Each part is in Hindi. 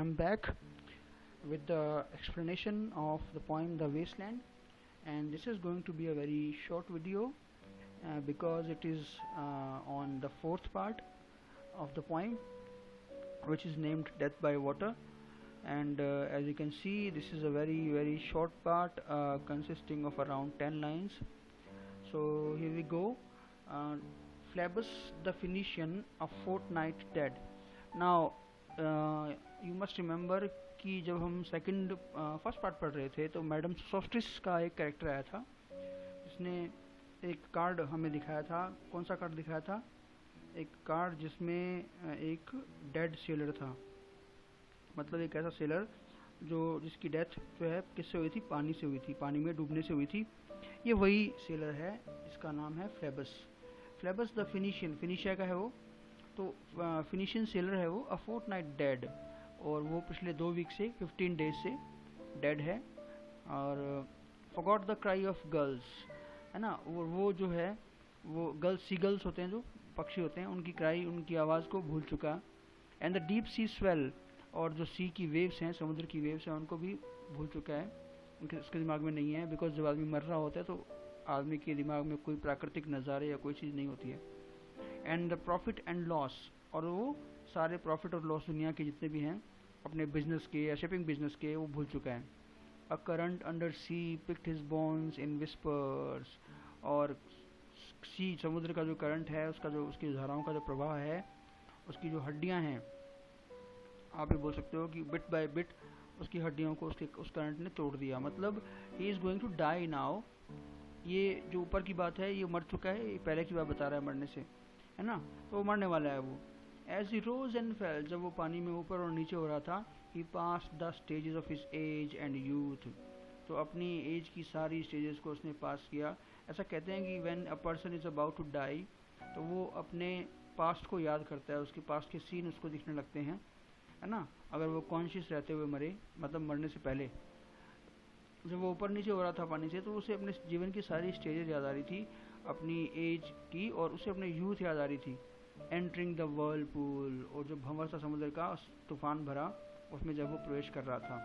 I'm back with the explanation of the poem The Wasteland, and this is going to be a very short video because it is on the fourth part of the poem, which is named Death by Water. And as you can see, this is a very short part consisting of around 10 lines. So here we go. Phlebas the Phoenician, a fortnight dead. Now you must remember कि जब हम फर्स्ट पार्ट पढ़ रहे थे तो मैडम सोस्ट्रिस का एक कैरेक्टर आया था, जिसने एक कार्ड हमें दिखाया था. कौन सा कार्ड दिखाया था? एक कार्ड जिसमें एक डेड सेलर था, मतलब एक ऐसा सेलर जिसकी डेथ जो है किससे हुई थी? पानी से हुई थी, पानी में डूबने से हुई थी. ये वही सेलर है, इसका नाम है फ्लेबस. फ्लेबस द फिनिशियन, फिनिशिया का है वो, तो फिनिशियन सेलर है वो. अ फोर्टनाइट डेड, और वो पिछले 2 वीक से 15 डेज से डेड है. और forgot the cry of girls, है ना. और वो जो है वो गर्ल्स, सी गर्ल्स होते हैं, जो पक्षी होते हैं, उनकी क्राई, उनकी आवाज़ को भूल चुका. And the deep sea swell, और जो सी की वेव्स हैं, समुद्र की वेव्स हैं, उनको भी भूल चुका है. उसके दिमाग में नहीं है, बिकॉज जब आदमी मर रहा होता है तो आदमी के दिमाग में कोई प्राकृतिक नज़ारे या कोई चीज़ नहीं होती है. And the profit and loss, और वो सारे प्रॉफिट और लॉस दुनिया के जितने भी हैं अपने बिजनेस के या शिपिंग बिजनेस के, वो भूल चुका है. A current under sea picked his bones in whispers, और सी, समुद्र का जो करंट है, उसका जो, उसकी धाराओं का जो प्रवाह है, उसकी जो हड्डियां हैं, आप ये बोल सकते हो कि बिट बाय बिट उसकी हड्डियों को उस करंट ने तोड़ दिया. मतलब he is going to die now. ये जो ऊपर की बात है, ये मर चुका है, ये पहले की बात बता रहा है मरने से, है ना. तो वो मरने वाला है वो. As he rose and fell, जब वो पानी में ऊपर और नीचे हो रहा था, he pass the stages of his age and youth, तो अपनी एज की सारी स्टेजेस को उसने पास किया. ऐसा कहते हैं कि when a person is about to die, तो वो अपने पास्ट को याद करता है, उसके पास्ट के सीन उसको दिखने लगते हैं, है ना. अगर वो कॉन्शियस रहते हुए मरे, मतलब मरने से पहले, जब वो ऊपर नीचे हो रहा था पानी से, तो उसे अपने जीवन की सारी स्टेजेस याद आ रही थी, अपनी एज की, और उसे अपने यूथ याद आ रही थी. एंटरिंग द वर्लपूल, और जो भंवर सा समुद्र का तूफान भरा, उसमें जब वो प्रवेश कर रहा था.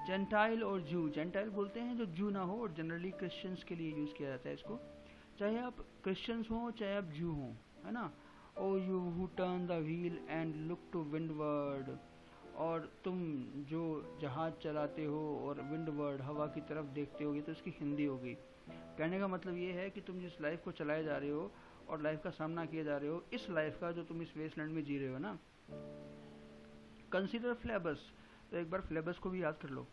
जेंटाइल और जू, जेंटाइल बोलते हैं जो जू ना हो, और जनरली क्रिश्चियंस के लिए यूज़ किया जाता है इसको, चाहे आप क्रिश्चियंस हो चाहे आप जू हो, है ना. O you who turn the wheel and look to windward, और तुम जो जहाज चलाते हो और विंडवर्ड, हवा की तरफ देखते हो. ये तो इसकी हिंदी हो गई. कहने का मतलब ये है कि तुम जिस लाइफ को चलाए जा रहे हो और लाइफ का सामना किए जा रहे हो, इस लाइफ का जो तुम इस वेस्टलैंड में जी रहे हो ना. कंसीडर फ्लेबस, तो एक बार फ्लेबस को भी याद कर लो.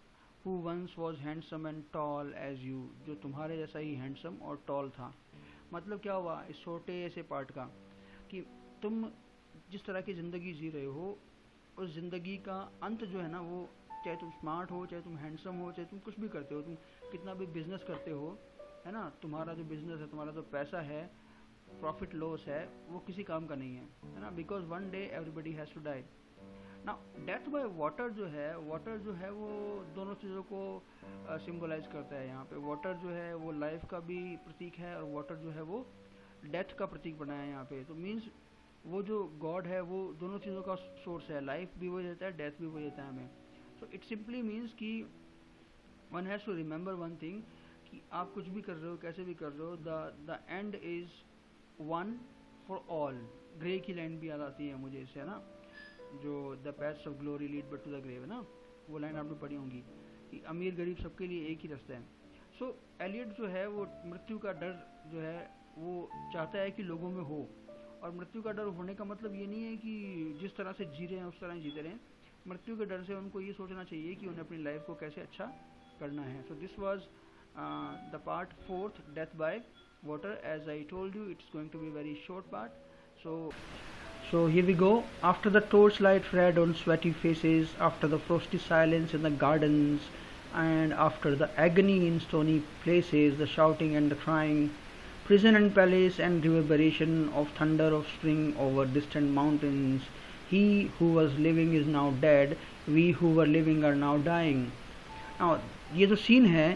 Who once was handsome and tall as you, जो तुम्हारे जैसा ही हैंडसम और टॉल था. मतलब क्या हुआ इस छोटे ऐसे पार्ट का, कि तुम जिस तरह की ज़िंदगी जी रहे हो, उस ज़िंदगी का अंत जो है ना, वो चाहे तुम स्मार्ट हो, चाहे तुम हैंडसम हो, चाहे तुम कुछ भी करते हो, तुम कितना भी बिजनेस करते हो, है ना, तुम्हारा जो बिजनेस है, तुम्हारा जो पैसा है, प्रॉफिट लॉस है, वो किसी काम का नहीं है ना. Because one day everybody has to die. ना डेथ बाय वाटर जो है, वो दोनों चीज़ों को सिंबलाइज करता है. यहाँ पे वाटर जो है वो लाइफ का भी प्रतीक है, और वाटर जो है वो डेथ का प्रतीक बना है यहाँ पे. तो मीन्स वो जो गॉड है वो दोनों चीज़ों का सोर्स है. लाइफ भी वो देता है, डेथ भी वो देता है हमें. सो इट सिंपली मीन्स कि one has to remember one thing, कि आप कुछ भी कर रहे हो, कैसे भी कर रहे हो, the end is one for all. Gray की लाइन भी याद आती है मुझे इससे, है ना, जो the paths of glory lead but to the grave, है ना. वो लाइन आपने पढ़ी होंगी कि अमीर गरीब सबके लिए एक ही रास्ता है. सो एलियट जो है वो मृत्यु का डर जो है वो चाहता है कि लोगों में हो. और मृत्यु का डर होने का मतलब ये नहीं है कि जिस तरह से जी रहे हैं उस तरह ही जीते रहें. मृत्यु के डर से उनको ये सोचना चाहिए कि उन्हें अपनी लाइफ को कैसे अच्छा करना है. So this was the part 4th, death by water. As I told you, it's going to be a very short part. So here we go. After the torchlight red on sweaty faces, after the frosty silence in the gardens, and after the agony in stony places, the shouting and the crying, prison and palace and reverberation of thunder of spring over distant mountains, he who was living is now dead, we who were living are now dying. Now ये जो सीन है,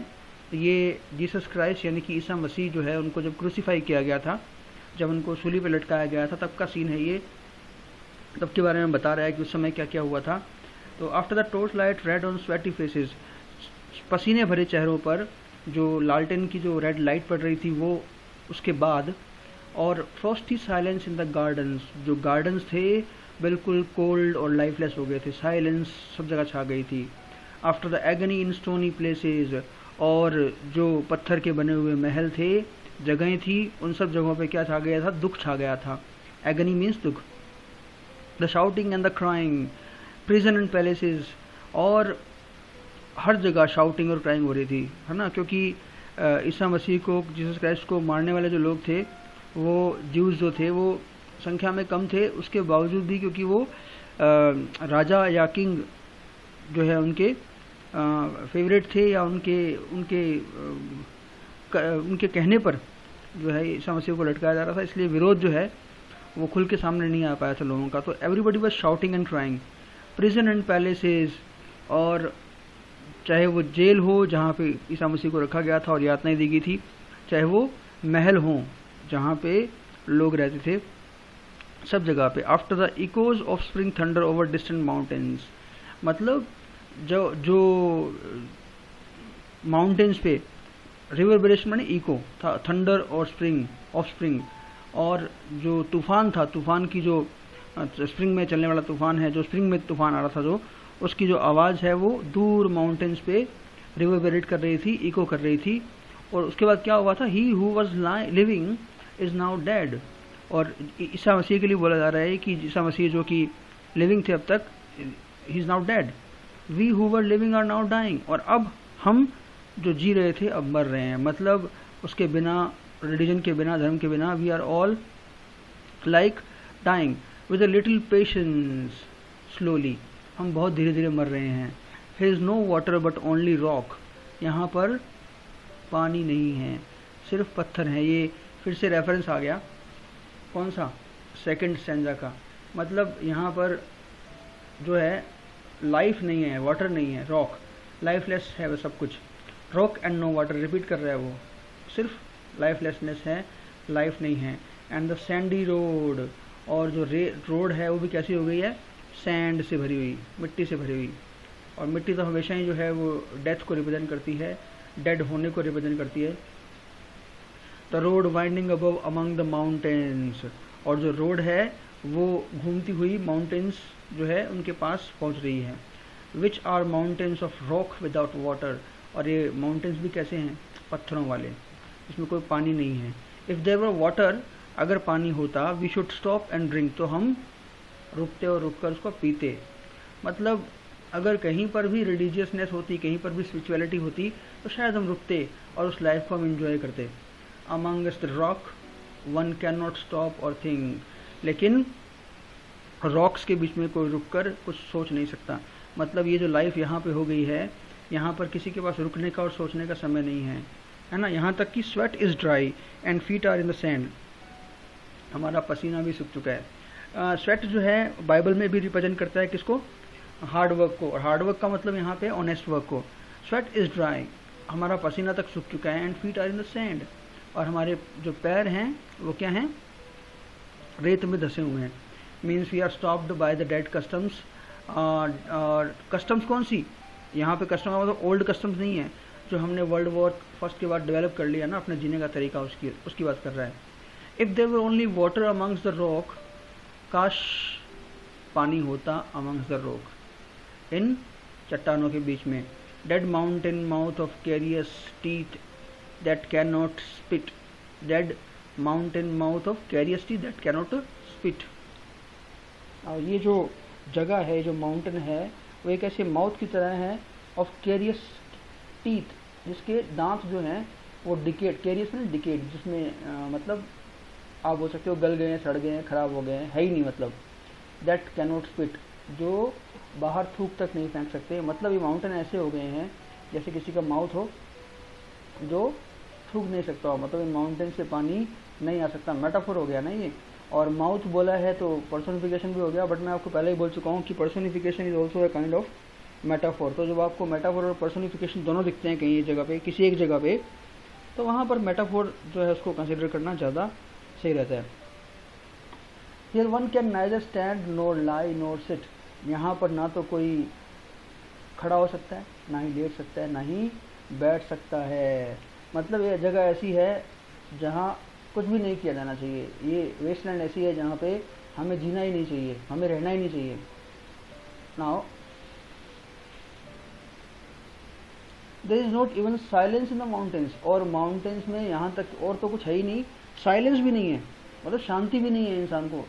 ये जीसस क्राइस्ट यानी कि ईसा मसीह जो है, उनको जब क्रूसीफाई किया गया था, जब उनको सूली पे लटकाया गया था, तब का सीन है ये. तब के बारे में बता रहा है कि उस समय क्या क्या हुआ था. तो after the torch light red on sweaty faces, पसीने भरे चेहरों पर जो लालटेन की जो रेड लाइट पड़ रही थी वो उसके बाद, और Frosty silence in the gardens, जो गार्डन्स थे बिल्कुल कोल्ड और लाइफलेस हो गए थे, साइलेंस सब जगह छा गई थी। After the agony in stony places, और जो पत्थर के बने हुए महल थे, जगहें थी, उन सब जगहों पे क्या छा गया था? दुख छा गया था। एगनी मीन्स दुख। The shouting and the crying, prison and palaces, और हर जगह शाउटिंग और क्राइंग हो रही थी, है ना, क्योंकि ईसा मसीह को, जीसस क्राइस्ट को मारने वाले जो लोग थे, वो ज्यूज जो थे वो संख्या में कम थे, उसके बावजूद भी क्योंकि वो राजा या किंग जो है उनके फेवरेट थे, या उनके उनके उनके कहने पर जो है ईसा मसीह को लटकाया जा रहा था, इसलिए विरोध जो है वो खुल के सामने नहीं आ पाया था लोगों का। तो everybody was shouting and crying. Prison and palaces, और चाहे वो जेल हो जहाँ पे ईसा मसीह को रखा गया था और यातनाएं दी गई थी, चाहे वो महल हो जहाँ पे लोग रहते थे, सब जगह पे। After the echoes of spring thunder over distant mountains, मतलब जो माउंटेन्स पे रिवर्बरेशन माने इको था, थंडर और स्प्रिंग ऑफ स्प्रिंग, और जो तूफान था, तूफान की जो स्प्रिंग में चलने वाला तूफान है, जो स्प्रिंग में तूफान आ रहा था, जो उसकी जो आवाज़ है वो दूर माउंटेन्स पे रिवर्बरेट कर रही थी, इको कर रही थी। और उसके बाद क्या हुआ था? He who was living is now dead, और ईसा मसीह के लिए बोला जा रहा है कि ईसा मसीह जो कि लिविंग थे अब तक, he is now dead. We who were living are now dying, और अब हम जो जी रहे थे अब मर रहे हैं। मतलब उसके बिना, रिलीजन के बिना, धर्म के बिना, we are all like dying with a little patience slowly, हम बहुत धीरे धीरे मर रहे हैं। Here is no water but only rock, यहाँ पर पानी नहीं है, सिर्फ पत्थर हैं। ये फिर से रेफरेंस आ गया, कौन सा? सेकंड स्टैंजा का। मतलब यहाँ पर जो है लाइफ नहीं है, वाटर नहीं है, रॉक, लाइफलेस है वो सब कुछ। Rock and no water, repeat कर रहा है वो, सिर्फ लाइफलेसनेस है, लाइफ नहीं है। एंड द सैंडी रोड, और जो रोड है वो भी कैसी हो गई है? सैंड से भरी हुई, मिट्टी से भरी हुई। और मिट्टी तो हमेशा ही जो है वो डेथ को रिप्रेजेंट करती है, डेड होने को रिप्रेजेंट करती है। The road winding above among the mountains, और जो रोड है वो घूमती हुई माउंटेन्स जो है उनके पास पहुंच रही है। Which are mountains of rock without water, और ये माउंटेन्स भी कैसे हैं? पत्थरों वाले, इसमें कोई पानी नहीं है। इफ़ देयर वर वाटर, अगर पानी होता, we should stop and drink, तो हम रुकते और रुककर उसको पीते। मतलब अगर कहीं पर भी रिलीजियसनेस होती, कहीं पर भी स्पिरिचुअलिटी होती, तो शायद हम रुकते और उस लाइफ को हम इंजॉय करते। Amongst the rock one can not stop और थिंक, लेकिन रॉक्स के बीच में कोई रुककर कुछ सोच नहीं सकता। मतलब ये जो लाइफ यहाँ पे हो गई है, यहाँ पर किसी के पास रुकने का और सोचने का समय नहीं है ना। यहाँ तक कि sweat is dry and feet are in the sand, हमारा पसीना भी सूख चुका है। स्वेट जो है बाइबल में भी रिप्रेजेंट करता है किसको? हार्ड वर्क को, और हार्ड वर्क का मतलब यहाँ पे ऑनेस्ट वर्क को। स्वेट इज़ ड्राई, हमारा पसीना तक सूख चुका है। And feet are in the sand, और हमारे जो पैर हैं वो क्या हैं? रेत में धसे हुए हैं। Means we are stopped by the dead customs. और कस्टम्स कौन सी? यहाँ पे कस्टम का मतलब ओल्ड कस्टम्स नहीं है, जो हमने वर्ल्ड वॉर फर्स्ट के बाद डेवलप कर लिया ना अपने जीने का तरीका, उसकी बात कर रहा है। If there were only water amongst the rock, काश पानी होता अमंग्स द रॉक, इन चट्टानों के बीच में। Dead mountain mouth of carious teeth that can not spit, dead mountain mouth of carious teeth that can not spit. और ये जो जगह है, जो माउंटेन है, वो एक ऐसे माउथ की तरह है ऑफ कैरियस टीथ, जिसके दांत जो हैं वो डिकेड, कैरियस में डिकेड, जिसमें मतलब आप बोल सकते हो गल गए हैं, सड़ गए हैं, खराब हो गए हैं, है ही नहीं। मतलब दैट कैन नॉट स्पिट, जो बाहर थूक तक नहीं फेंक सकते। मतलब ये माउंटेन ऐसे हो गए हैं जैसे किसी का माउथ हो जो थूक नहीं सकता हो। मतलब माउंटेन से पानी नहीं आ सकता, मेटाफोर हो गया ना ये। और माउथ बोला है तो पर्सोनिफिकेशन भी हो गया, बट मैं आपको पहले ही बोल चुका हूँ कि personification is also a kind of metaphor. तो जब आपको मेटाफोर और पर्सोनिफिकेशन दोनों दिखते हैं कहीं एक जगह पे, किसी एक जगह पे, तो वहाँ पर मेटाफोर जो है उसको कंसिडर करना ज़्यादा सही रहता है। Here one can neither stand nor lie nor sit, यहाँ पर ना तो कोई खड़ा हो सकता है, ना ही लेट सकता है, ना ही बैठ सकता है। मतलब ये जगह ऐसी है जहाँ कुछ भी नहीं किया जाना चाहिए। ये वेस्टलैंड ऐसी है जहाँ पे हमें जीना ही नहीं चाहिए, हमें रहना ही नहीं चाहिए। Now there is not even silence in the mountains, और माउंटेन्स में यहाँ तक और तो कुछ है ही नहीं, साइलेंस भी नहीं है, मतलब शांति भी नहीं है इंसान को।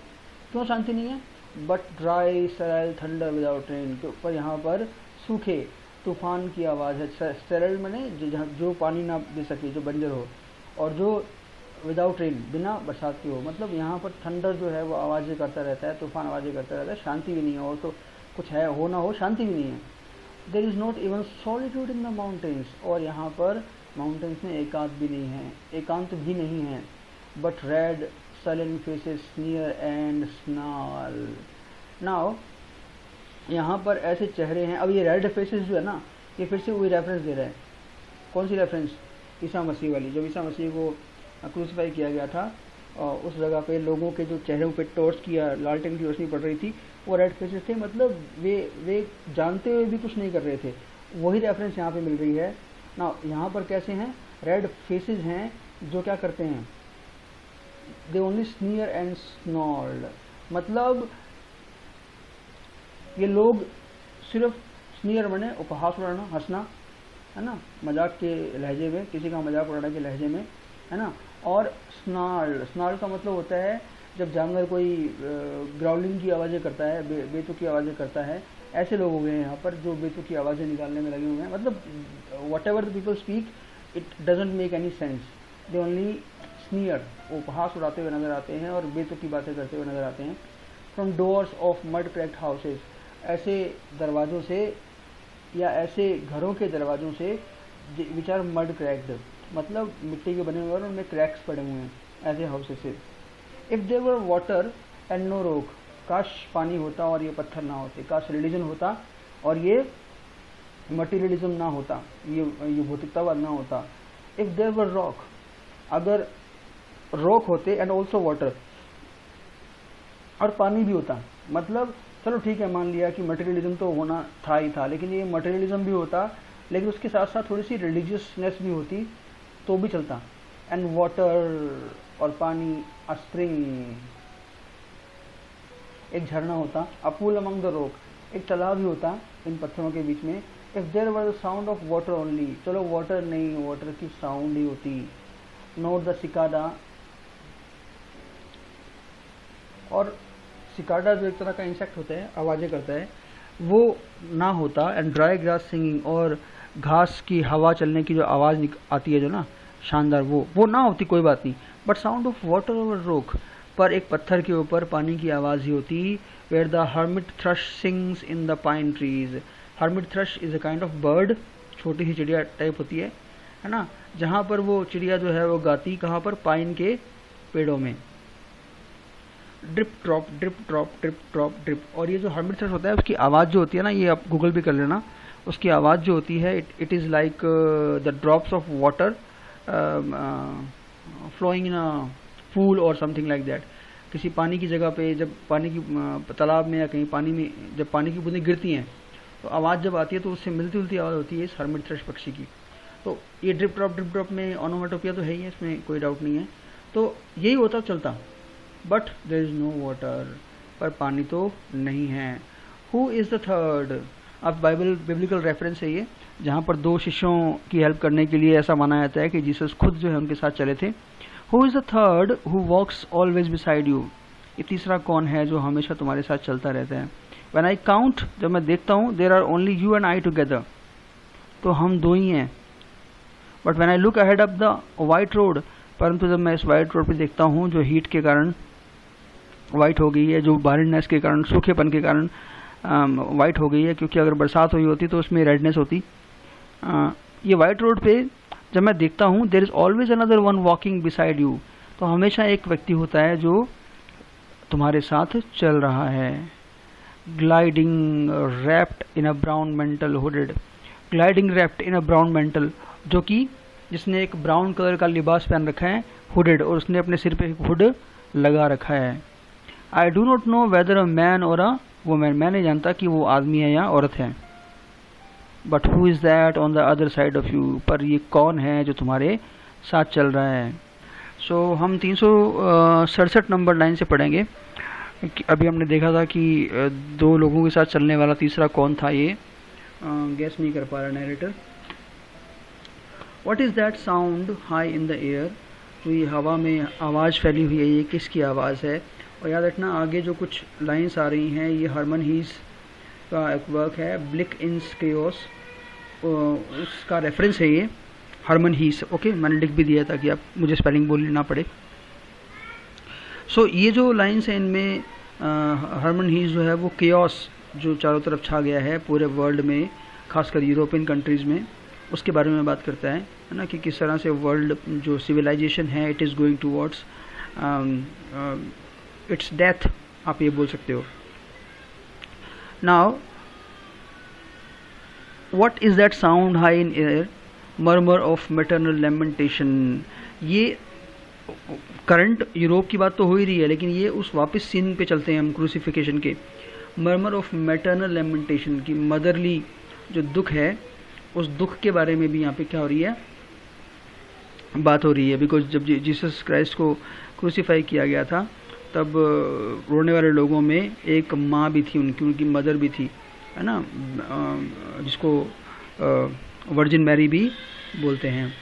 क्यों शांति नहीं है? But dry sterile thunder without rain, के ऊपर यहाँ पर सूखे तूफान की आवाज़ है। स्टेराइल मैंने जो पानी ना दे सके, जो बंजर हो, और जो विदाउट रेन, बिना बरसात की हो। मतलब यहाँ पर थंडर जो है वो आवाज़ें करता रहता है, तूफान आवाज़ें करता रहता है, शांति भी नहीं है। और तो कुछ है हो ना हो, शांति भी नहीं है। There is not even solitude in the mountains, और यहाँ पर माउंटेन्स में एकांत भी नहीं है, एकांत भी नहीं है। But red sullen faces sneer and snarl. Now यहाँ पर ऐसे चेहरे हैं। अब ये रेड फेसेस जो है ना, ये फिर से वही रेफरेंस दे रहा है। कौन सी रेफरेंस? ईसा मसीह वाली। जब ईसा मसीह को क्रूसीफाई किया गया था, और उस जगह पे लोगों के जो चेहरों पे टॉर्च किया, लालटेन की रोशनी पड़ रही थी, वो रेड फेसेस थे। मतलब वे जानते हुए भी कुछ नहीं कर रहे थे। वही रेफरेंस यहाँ पे मिल रही है ना। यहाँ पर कैसे हैं? रेड फेसेस हैं जो क्या करते हैं? They only sneer and snarl. मतलब ये लोग सिर्फ स्नीयर माने उपहास उड़ाना, हंसना, है ना, मजाक के लहजे में, किसी का मजाक उड़ाने के लहजे में, है ना। और स्नार्ल का मतलब होता है जब जानवर कोई ग्राउलिंग की आवाज़ें करता है, बेतुकी आवाज़ें करता है। ऐसे लोग हो गए हैं यहाँ पर जो बेतुकी आवाज़ें निकालने में लगे हुए हैं। मतलब whatever the people speak, it doesn't make any sense. They only स्नीयर, उपहास उड़ाते हुए नजर आते हैं और बेतुकी बातें करते हुए नजर आते हैं। From doors of mud cracked houses, ऐसे दरवाज़ों से या ऐसे घरों के दरवाज़ों से विच आर मड क्रैक्ड, मतलब मिट्टी के बने हुए और उनमें क्रैक्स पड़े हुए हैं, ऐसे हाउसेज से। If there were water and no rock, काश पानी होता और ये पत्थर ना होते, काश रिलीजन होता और ये मटीरियलिज्म ना होता, ये भौतिकतावाद ना होता। इफ़ देयर वर रॉक, अगर रॉक होते एंड ऑल्सो वाटर, और पानी भी होता, मतलब चलो ठीक है, मान लिया कि मटेरियलिज्म तो होना था ही था, लेकिन ये मटेरियलिज्म भी होता, लेकिन उसके साथ साथ थोड़ी सी रिलीजियसनेस भी होती तो भी चलता। एंड वाटर, और पानी, अ स्प्रिंग, एक झरना होता, a pool among the rock, एक तालाब भी होता इन पत्थरों के बीच में। If there were the sound of water only, चलो वाटर नहीं, वाटर की साउंड ही होती। नोट द सिकाडा, और सिकाडा जो एक तरह का इंसेक्ट होता है, आवाज़ें करता है, वो ना होता। एंड ड्राई ग्रास सिंगिंग, और घास की हवा चलने की जो आवाज़ आती है जो ना शानदार, वो ना होती, कोई बात नहीं। But sound of water over rock, पर एक पत्थर के ऊपर पानी की आवाज़ ही होती। Where the hermit thrush sings in the pine trees, hermit thrush is a kind of bird, छोटी सी चिड़िया टाइप होती है ना, जहाँ पर वो चिड़िया जो है वो गाती, कहाँ पर? पाइन के पेड़ों में। Drip drop drip drop drip drop drip, और ये जो हर्मिट थ्रश होता है उसकी आवाज़ जो होती है ना, ये आप गूगल भी कर लेना, उसकी आवाज़ जो होती है, it is like the drops of water flowing in a pool और समथिंग लाइक दैट। किसी पानी की जगह पे जब पानी की तालाब में या कहीं पानी में जब पानी की बूंदें गिरती हैं तो आवाज़ जब आती है तो उससे मिलती जुलती आवाज़ होती है इस हर्मिट थ्रश पक्षी की। तो ये ड्रिप ड्रॉप में ओनोमेटोपिया तो है ही है, इसमें कोई डाउट नहीं है। तो यही होता चलता, but there is no water, पर पानी तो नहीं है। हु इज़ द थर्ड, अब बिब्लिकल रेफरेंस है ये, जहाँ पर दो शिष्यों की हेल्प करने के लिए ऐसा माना जाता है कि जीसस खुद जो है उनके साथ चले थे। Who is the third who walks always beside you, ये तीसरा कौन है जो हमेशा तुम्हारे साथ चलता रहता है। व्हेन आई काउंट, जब मैं देखता हूँ, there are only you and I together, तो हम दो ही हैं। But when I look ahead up the white road, परंतु जब मैं इस वाइट रोड पे देखता हूँ जो हीट के कारण वाइट हो गई है, जो बारिडनेस के कारण, सूखेपन के कारण वाइट हो गई है, क्योंकि अगर बरसात हुई होती तो उसमें रेडनेस होती। ये वाइट रोड पे जब मैं देखता हूँ, there is always another one walking beside you, तो हमेशा एक व्यक्ति होता है जो तुम्हारे साथ चल रहा है। Gliding wrapped in a brown mental hooded, gliding wrapped in a brown mental, जो कि जिसने एक ब्राउन कलर का लिबास पहन रखा है, हुडेड, और उसने अपने सिर पे एक हुड लगा रखा है। I do not know whether a man और अ वुमेन, मैं नहीं जानता कि वो आदमी है या औरत है। But who is that on the other side of you, पर ये कौन है जो तुम्हारे साथ चल रहा है। सो हम 367 नंबर लाइन से पढ़ेंगे। अभी हमने देखा था कि दो लोगों के साथ चलने वाला तीसरा कौन था, ये गैस नहीं कर पा रहा narrator. What is that sound high in the air, जो ये हवा में आवाज़ फैली हुई है, ये किसकी आवाज़ है। और याद रखना आगे जो कुछ लाइंस आ रही हैं ये हरमन हीस का एक वर्क है, ब्लिक इन केओस, उसका रेफरेंस है ये हरमन हीस। ओके, मैंने लिख भी दिया ताकि आप मुझे स्पेलिंग बोलनी ना पड़े। सो ये जो लाइंस हैं इनमें हरमन हीस जो है वो केओस जो चारों तरफ छा गया है पूरे वर्ल्ड में, खासकर यूरोपियन कंट्रीज़ में, उसके बारे में बात करता है ना, कि किस तरह से वर्ल्ड जो सिविलाइजेशन है it is going towards its death, आप ये बोल सकते हो। Now what is that sound high in air, murmur of maternal lamentation. ये करंट यूरोप की बात तो हो ही रही है, लेकिन ये उस वापस सीन पे चलते हैं हम क्रूसिफिकेशन के। मर्मर ऑफ मैटरनल लेमेंटेशन की मदरली जो दुख है उस दुख के बारे में भी यहाँ पे क्या हो रही है, बात हो रही है। बिकॉज जब जीसस क्राइस्ट को क्रूसीफाई किया गया था तब रोने वाले लोगों में एक माँ भी थी, उनकी मदर भी थी, है ना, जिसको वर्जिन मैरी भी बोलते हैं।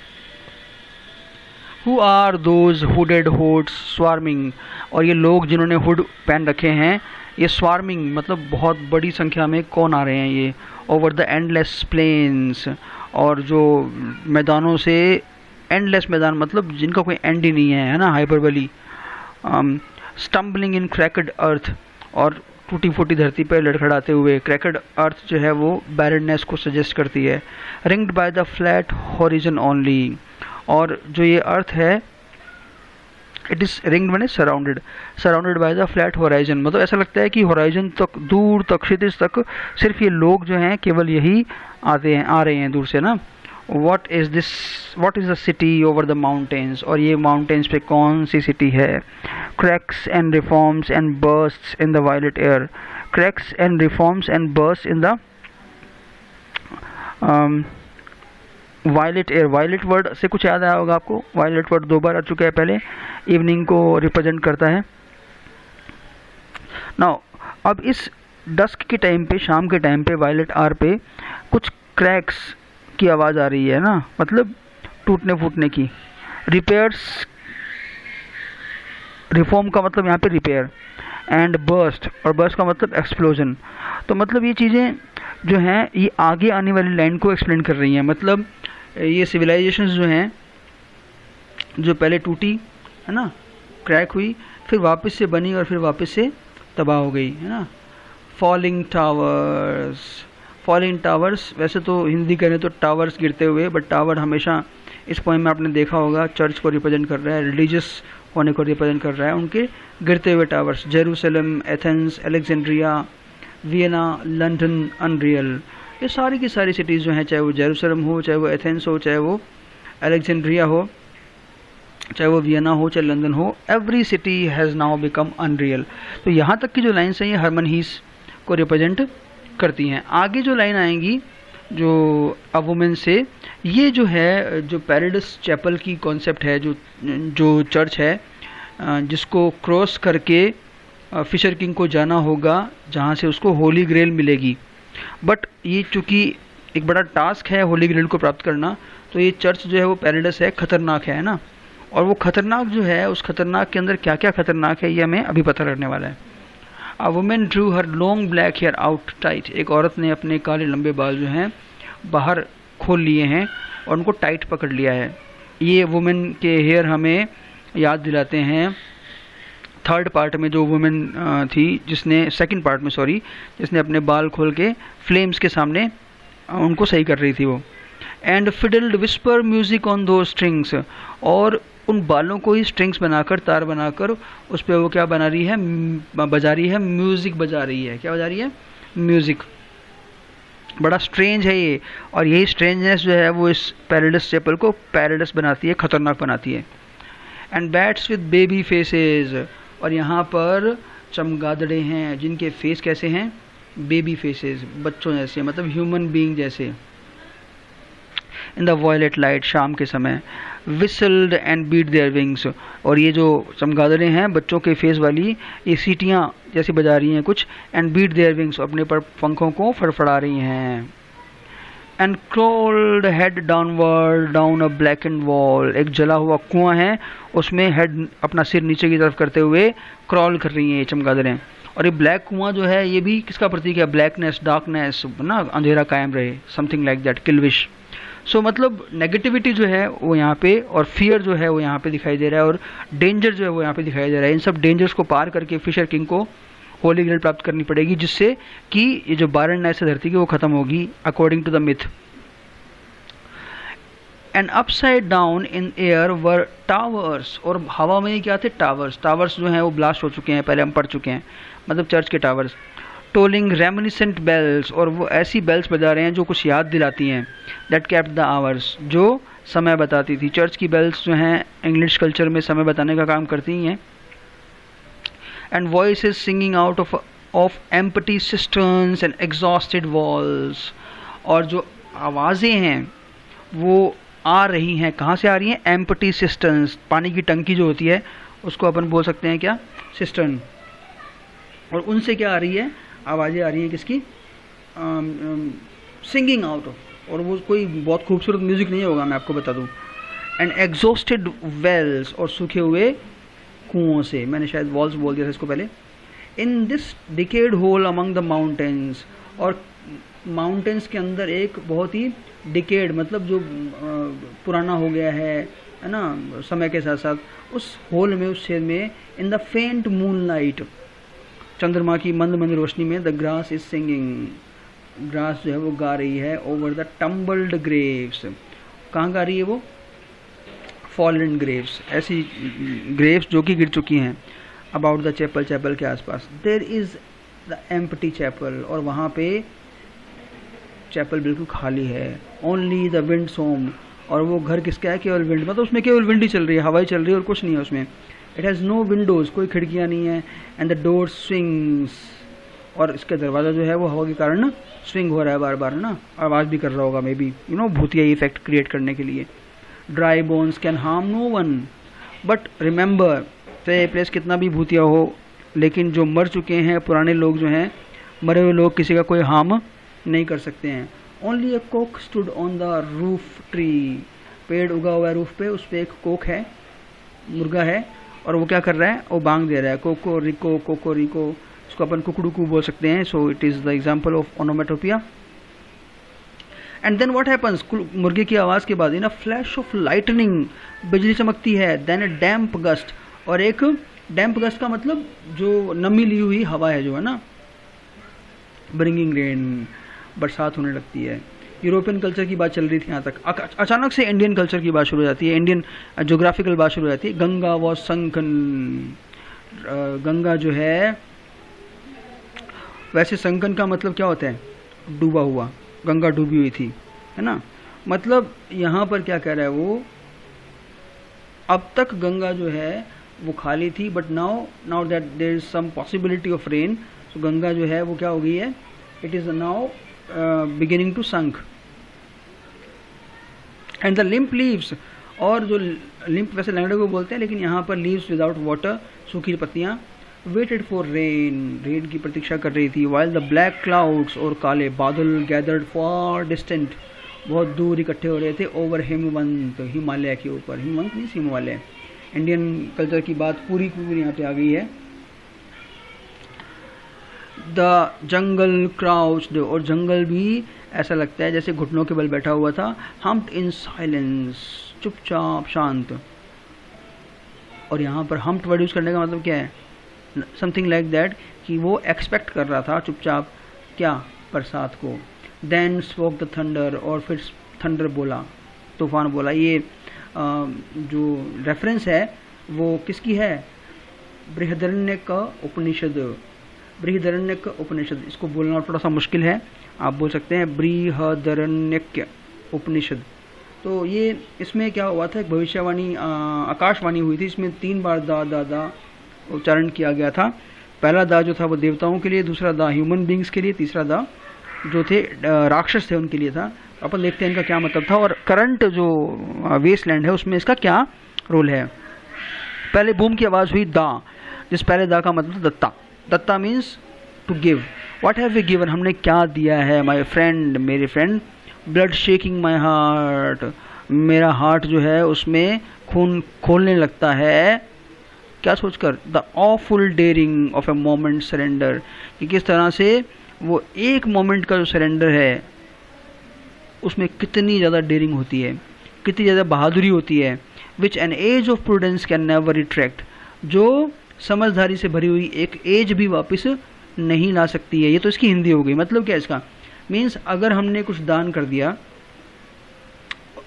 Who are those hooded hordes swarming, और ये लोग जिन्होंने हुड पहन रखे हैं, ये स्वार्मिंग मतलब बहुत बड़ी संख्या में कौन आ रहे हैं ये, ओवर द एंडलेस प्लेन्स, और जो मैदानों से, एंडलेस मैदान मतलब जिनका कोई एंड ही नहीं है ना, हाइपरबली। स्टम्बलिंग इन क्रैकड अर्थ, और टूटी फूटी धरती पर लड़खड़ाते हुए। क्रैकड अर्थ जो है वो बैरननेस को सजेस्ट करती है। Ringed by the flat horizon only, और जो ये अर्थ है इट इज़ रिंग्ड मैंने surrounded by the flat horizon, मतलब ऐसा लगता है कि होराइजन तक, दूर तक, क्षितिज तक सिर्फ ये लोग जो हैं केवल यही आ रहे हैं दूर से ना। What is the city over the mountains, और ये माउंटेन्स पे कौन सी सिटी है। Cracks and reforms and bursts in the violet air, cracks and reforms and burst in the violet air. Violet word से कुछ याद आया होगा आपको, वायलेट वर्ड 2 बार आ चुका है पहले, इवनिंग को रिप्रेजेंट करता है। नाउ अब इस डस्क के टाइम पे, शाम के टाइम पे, वायलेट आर पे कुछ क्रैक्स की आवाज़ आ रही है ना, मतलब टूटने फूटने की। रिपेयर्स, रिफॉर्म का मतलब यहाँ पे रिपेयर, एंड बर्स्ट, और बर्स्ट का मतलब एक्सप्लोजन। तो मतलब ये चीज़ें जो हैं ये आगे आने वाली लाइन को एक्सप्लेन कर रही हैं। मतलब ये सिविलाइजेशंस जो हैं, जो पहले टूटी है ना, क्रैक हुई, फिर वापस से बनी और फिर वापस से तबाह हो गई, है ना। फॉलिंग टावर्स, फॉलिंग टावर्स वैसे तो हिंदी करें तो टावर्स गिरते हुए, बट टावर हमेशा इस पोएम में आपने देखा होगा चर्च को रिप्रेजेंट कर रहा है, रिलीजियस होने को रिप्रेजेंट कर रहा है, उनके गिरते हुए towers. Jerusalem, Athens, Alexandria, Vienna, London, unreal, ये सारी की सारी सिटीज़ जो हैं, चाहे वो जेरूसलम हो, चाहे वो एथेंस हो, चाहे वो अलेक्जेंड्रिया हो, चाहे वो वियना हो, चाहे लंदन हो, every city has now become unreal. तो यहाँ तक की जो लाइन्स हैं ये हरमन हीस को रिप्रेजेंट करती हैं। आगे जो लाइन आएंगी जो अ वुमेन से, ये जो है जो पैराडाइस चैपल की कॉन्सेप्ट है, जो चर्च है जिसको क्रॉस करके फिशर किंग को जाना होगा, जहाँ से उसको होली ग्रेल मिलेगी। बट ये चूँकि एक बड़ा टास्क है होली ग्रेल को प्राप्त करना, तो ये चर्च जो है वो पैराडाइस है, खतरनाक है ना। और वो खतरनाक जो है, उस खतरनाक के अंदर क्या क्या खतरनाक है ये हमें अभी पता लगने वाला है। A woman drew her long black hair out tight, एक औरत ने अपने काले लंबे बाल जो हैं बाहर खोल लिए हैं और उनको टाइट पकड़ लिया है। ये वुमेन के हेयर हमें याद दिलाते हैं थर्ड पार्ट में जो वुमेन थी, जिसने सेकंड पार्ट में सॉरी, जिसने अपने बाल खोल के फ्लेम्स के सामने उनको सही कर रही थी वो। एंड फिडल्ड विस्पर म्यूजिक ऑन दो स्ट्रिंग्स, और उन बालों को ही स्ट्रिंग्स बनाकर, तार बनाकर उस पर वो क्या बना रही है, बजा रही है, म्यूज़िक बजा रही है। क्या बजा रही है? म्यूज़िक। बड़ा स्ट्रेंज है ये, और यही स्ट्रेंजनेस जो है वो इस पैराडाइस चैपल को पैराडाइस बनाती है, ख़तरनाक बनाती है। And bats with baby faces, और यहाँ पर चमगादड़े हैं जिनके फेस कैसे हैं? बेबी फेसेस, बच्चों जैसे, मतलब ह्यूमन बीइंग जैसे। इन द वॉयलेट लाइट, शाम के समय, whistled and beat their wings, और ये जो चमगादड़ें हैं बच्चों के फेस वाली, ये सीटियाँ जैसी बजा रही हैं कुछ, एंड बीट देयर विंग्स, अपने पर पंखों को फड़फड़ा रही हैं। And crawled head downward down a blackened wall, एक जला हुआ कुआं है, उसमें हेड अपना सिर नीचे की तरफ करते हुए क्रॉल कर रही हैं ये चमगादड़ें। और ये ब्लैक कुआं जो है ये भी किसका प्रतीक है? ब्लैकनेस, डार्कनेस ना, अंधेरा कायम रहे, समथिंग लाइक दैट, किल्विश। सो मतलब नेगेटिविटी जो है वो यहाँ पे, और फियर जो है वो यहाँ पे दिखाई दे रहा है, और डेंजर जो है वो यहाँ पे दिखाई दे रहा है। इन सब डेंजर्स को पार करके फिशर किंग को होली ग्रेल प्राप्त करनी पड़ेगी, जिससे कि ये जो बारननेस है धरती की वो खत्म होगी, according to the myth. And upside down in air were towers, और हवा में क्या थे? टावर्स। टावर्स जो हैं वो ब्लास्ट हो चुके हैं, पहले हम पढ़ चुके हैं, मतलब चर्च के टावर्स। टोलिंग रेमिनिसेंट बेल्स, और वो ऐसी बेल्स बजा रहे हैं जो कुछ याद दिलाती हैं, दैट कैप्ट द आवर्स, जो समय बताती थी। चर्च की बेल्स जो हैं इंग्लिश कल्चर में समय बताने का काम करती ही हैं। And voices singing out of empty cisterns and exhausted walls, और जो आवाज़ें हैं वो आ रही हैं, कहाँ से आ रही हैं? एम्प्टी सिस्टर्न्स, पानी की टंकी जो होती है उसको अपन बोल सकते हैं क्या? सिस्टर्न। और उनसे क्या आ रही है? आवाज़ें आ रही हैं किसकी? सिंगिंग आउट ऑफ, और वो कोई बहुत खूबसूरत म्यूज़िक नहीं होगा, मैं आपको बता दूँ। एंड एग्जॉस्टेड वेल्स, और सूखे हुए कुओं से, मैंने शायद वॉल्स बोल दिया था इसको पहले। In this decayed hole among the mountains, और माउंटेन्स के अंदर एक बहुत ही डिकेड, मतलब जो पुराना हो गया है ना समय के साथ साथ, उस होल में, उस छेद में, इन द फेंट मूनलाइट, चंद्रमा की मंद मंद रोशनी में, the grass is singing, grass जो है वो गा रही है, ओवर द टम्बल्ड ग्रेव्स, कहाँ गा रही है वो? फॉलन ग्रेव्स, ऐसी ग्रेव्स जो कि गिर चुकी हैं, अबाउट द चैपल, चैपल के आसपास। There is the empty chapel, और वहाँ पे चैपल बिल्कुल खाली है। ओनली द विंड सोम, और वो घर किसका है? केवल विंड, मतलब उसमें केवल विंड ही चल रही है, हवाई चल रही है और कुछ नहीं है उसमें। इट हैज़ नो विंडोज़, कोई खिड़कियाँ नहीं है। एंड द डोर स्विंग्स, और इसका दरवाज़ा जो है वो हवा के कारण ना स्विंग हो रहा है बार बार ना, आवाज़ भी कर रहा होगा मे बी, यू नो, भूतिया इफेक्ट क्रिएट करने के लिए। Dry bones can harm no one, but remember, चाहे प्लेस कितना भी भूतिया हो, लेकिन जो मर चुके हैं पुराने लोग जो हैं, मरे हुए लोग किसी का कोई हार्म नहीं कर सकते हैं। Only a Coke stood on the roof tree, पेड़ उगा हुआ है रूफ पे, उस पर एक कोक है, मुर्गा है, और वो क्या कर रहा है? वो बांग दे रहा है, कोको रिको, कोको रिको, इसको अपन कुकड़ुकू बोल सकते हैं। So it is the example of onomatopoeia. And then what happens, मुर्गे की आवाज़ के बाद in a flash of lightning, बिजली चमकती है। देन अ डैम्प गस्ट, और एक डैम्प गस्ट का मतलब जो नमी ली हुई हवा है जो है ना, ब्रिंगिंग रेन, बरसात होने लगती है। यूरोपियन कल्चर की बात चल रही थी यहाँ तक, अचानक से इंडियन कल्चर की बात शुरू हो जाती है, इंडियन जोग्राफिकल बात शुरू हो जाती है। गंगा वॉज संकन, गंगा जो है, वैसे संकन का मतलब क्या होता है? डूबा हुआ, गंगा डूबी हुई थी, है ना। मतलब यहाँ पर क्या कह रहा है वो, अब तक गंगा जो है वो खाली थी, but now that there is some possibility of rain, तो गंगा जो है वो क्या हो गई है? It is now beginning to sunk. And the limp leaves, और जो लिम्प वैसे लंगड़े को बोलते हैं, लेकिन यहाँ पर लीव्स विदाउट वाटर, सूखी पत्तियाँ, वेटेड फॉर रेन, रेन की प्रतीक्षा कर रही थी। वाइल द ब्लैक क्लाउड्स, और काले बादल, गैदर्ड फॉर डिस्टेंट, बहुत दूर इकट्ठे हो रहे थे, ओवर हिमवंत, हिमालय के ऊपर, हिमवंत नहीं हिमालय। इंडियन कल्चर की बात पूरी पूरी यहाँ पे आ गई है। द जंगल क्राउच्ड, और जंगल भी ऐसा लगता है जैसे घुटनों के बल बैठा हुआ था। हम्प्ड इन साइलेंस, चुपचाप शांत। और यहाँ पर हम्प्ड वर्ड यूज करने का मतलब क्या है? समथिंग लाइक दैट, कि वो एक्सपेक्ट कर रहा था चुपचाप क्या? बरसात को। देन स्पोक द थंडर, और फिर थंडर बोला, तूफान बोला। ये जो रेफरेंस है वो किसकी है? बृहदरण्यक उपनिषद, बृहदरण्यक उपनिषद। इसको बोलना थोड़ा सा मुश्किल है, आप बोल सकते हैं बृहदरण्यक उपनिषद। तो ये इसमें क्या हुआ था? एक भविष्यवाणी, आकाशवाणी हुई थी। इसमें 3 बार दा दा दा उच्चारण किया गया था। पहला दा जो था वो देवताओं के लिए, दूसरा दा ह्यूमन बींग्स के लिए, तीसरा दा जो थे राक्षस थे उनके लिए था। अपन देखते हैं इनका क्या मतलब था और करंट जो वेस्टलैंड है उसमें इसका क्या रोल है। पहले बूम की आवाज़ हुई दा, जिस पहले दा का मतलब दत्ता। दत्ता means to give. What have we given, हमने क्या दिया है। माय फ्रेंड, मेरे friend. Blood shaking my heart, मेरा हार्ट जो है उसमें खून खोलने लगता है। क्या सोचकर, the awful daring of a moment surrender, कि किस तरह से वो एक मोमेंट का जो सरेंडर है उसमें कितनी ज़्यादा डेयरिंग होती है, कितनी ज़्यादा बहादुरी होती है। Which an age of prudence can never retract, जो समझदारी से भरी हुई एक एज भी वापस नहीं ला सकती है। ये तो इसकी हिंदी हो गई। मतलब क्या इसका मीन्स, अगर हमने कुछ दान कर दिया,